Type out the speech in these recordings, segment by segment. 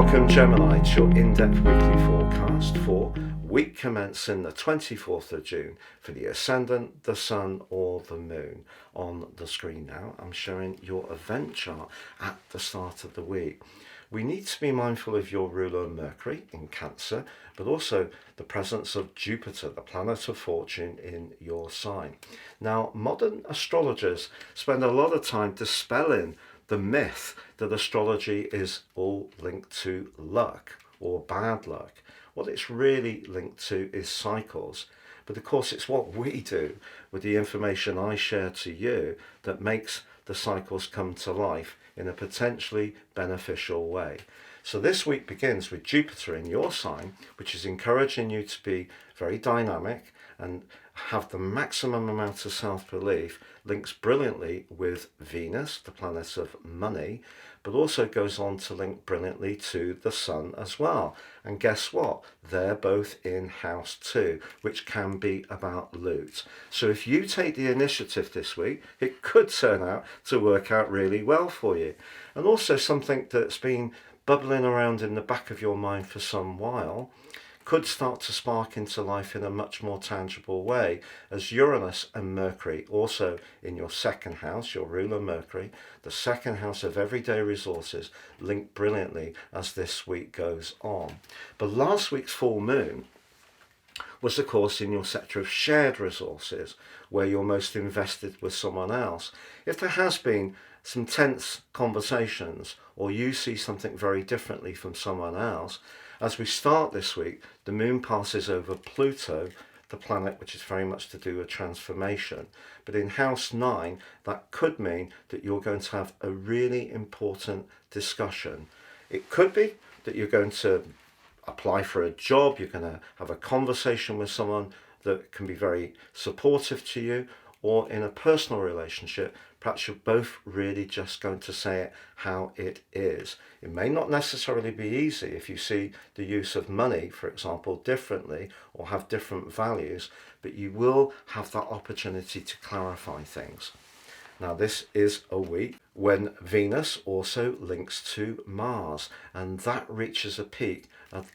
Welcome Gemini to your in-depth weekly forecast for week commencing the 24th of June for the Ascendant, the Sun or the Moon. On the screen now I'm showing your event chart at the start of the week. We need to be mindful of your ruler Mercury in Cancer, but also the presence of Jupiter, the planet of fortune, in your sign. Now, modern astrologers spend a lot of time dispelling the myth that astrology is all linked to luck or bad luck. What it's really linked to is cycles. But of course, it's what we do with the information I share to you that makes the cycles come to life in a potentially beneficial way. So this week begins with Jupiter in your sign, which is encouraging you to be very dynamic and have the maximum amount of self-belief. Links brilliantly with Venus, the planet of money, but also goes on to link brilliantly to the Sun as well. And guess what? They're both in house 2, which can be about loot. So if you take the initiative this week, it could turn out to work out really well for you. And also something that's been bubbling around in the back of your mind for some while could start to spark into life in a much more tangible way, as Uranus and Mercury, also in your second house, your ruler Mercury, the second house of everyday resources, link brilliantly as this week goes on. But last week's full moon was of course in your sector of shared resources, where you're most invested with someone else. If there has been some tense conversations or you see something very differently from someone else, as we start this week, the moon passes over Pluto, the planet which is very much to do with transformation. But in house 9, that could mean that you're going to have a really important discussion. It could be that you're going to apply for a job, you're going to have a conversation with someone that can be very supportive to you, or in a personal relationship, perhaps you're both really just going to say it how it is. It may not necessarily be easy if you see the use of money, for example, differently or have different values, but you will have that opportunity to clarify things. Now, this is a week when Venus also links to Mars, and that reaches a peak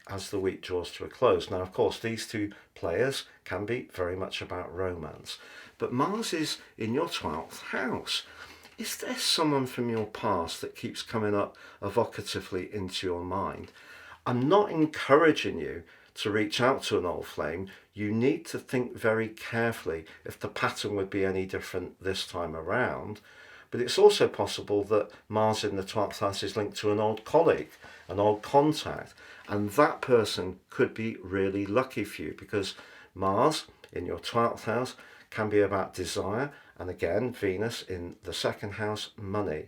as the week draws to a close. Now, of course, these two players can be very much about romance, but Mars is in your 12th house. Is there someone from your past that keeps coming up evocatively into your mind? I'm not encouraging you to reach out to an old flame. You need to think very carefully if the pattern would be any different this time around. But it's also possible that Mars in the 12th house is linked to an old colleague, an old contact, and that person could be really lucky for you, because Mars in your 12th house can be about desire, and again, Venus in the second house, money.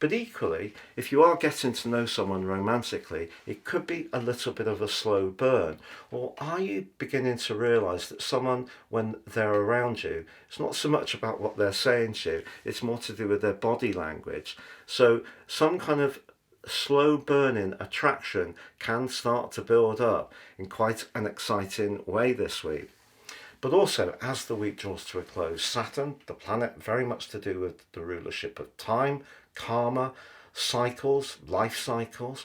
But equally, if you are getting to know someone romantically, it could be a little bit of a slow burn. Or are you beginning to realise that someone, when they're around you, it's not so much about what they're saying to you, it's more to do with their body language. So some kind of slow burning attraction can start to build up in quite an exciting way this week. But also, as the week draws to a close, Saturn, the planet very much to do with the rulership of time, karma, cycles, life cycles,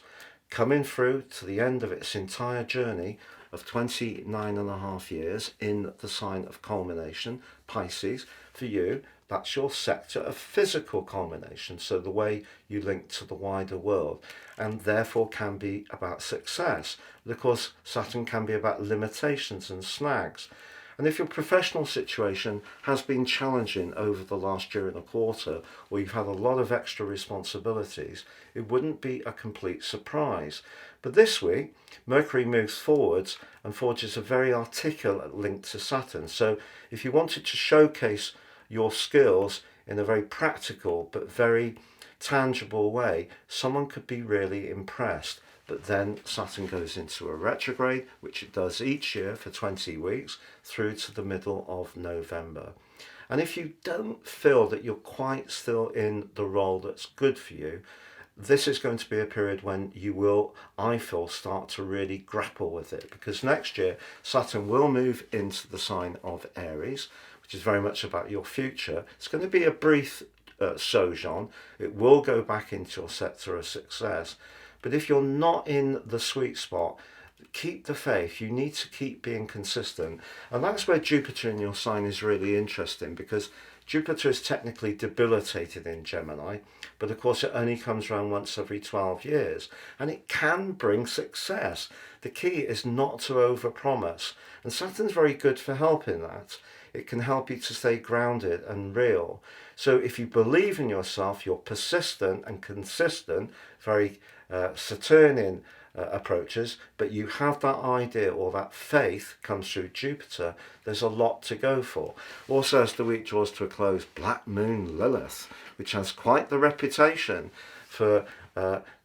coming through to the end of its entire journey of 29.5 years in the sign of culmination, Pisces. For you, that's your sector of physical culmination, so the way you link to the wider world, and therefore can be about success. But of course, Saturn can be about limitations and snags. And if your professional situation has been challenging over the last year and a quarter, or you've had a lot of extra responsibilities, it wouldn't be a complete surprise. But this week, Mercury moves forwards and forges a very articulate link to Saturn. So if you wanted to showcase your skills in a very practical but very tangible way, someone could be really impressed. But then Saturn goes into a retrograde, which it does each year for 20 weeks through to the middle of November. And if you don't feel that you're quite still in the role that's good for you, this is going to be a period when you will, I feel, start to really grapple with it, because next year Saturn will move into the sign of Aries, which is very much about your future. It's going to be a brief sojourn. It will go back into your sector of success. But if you're not in the sweet spot, keep the faith. You need to keep being consistent. And that's where Jupiter in your sign is really interesting, because Jupiter is technically debilitated in Gemini, but of course it only comes around once every 12 years, and it can bring success. The key is not to overpromise, and Saturn's very good for helping that. It can help you to stay grounded and real. So if you believe in yourself, you're persistent and consistent, very Saturnian approaches, but you have that idea, or that faith comes through Jupiter, there's a lot to go for. Also, as the week draws to a close, Black Moon Lilith, which has quite the reputation for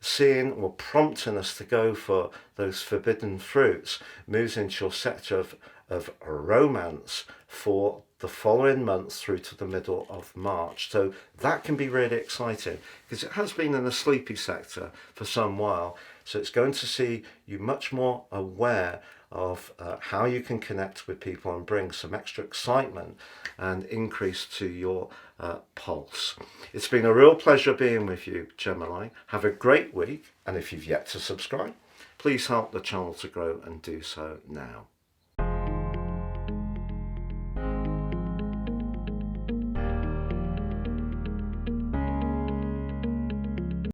seeing or prompting us to go for those forbidden fruits, moves into your sector of romance for the following months through to the middle of March. So that can be really exciting, because it has been in the sleepy sector for some while. So it's going to see you much more aware of how you can connect with people and bring some extra excitement and increase to your pulse. It's been a real pleasure being with you, Gemini. Have a great week, and if you've yet to subscribe, please help the channel to grow and do so now.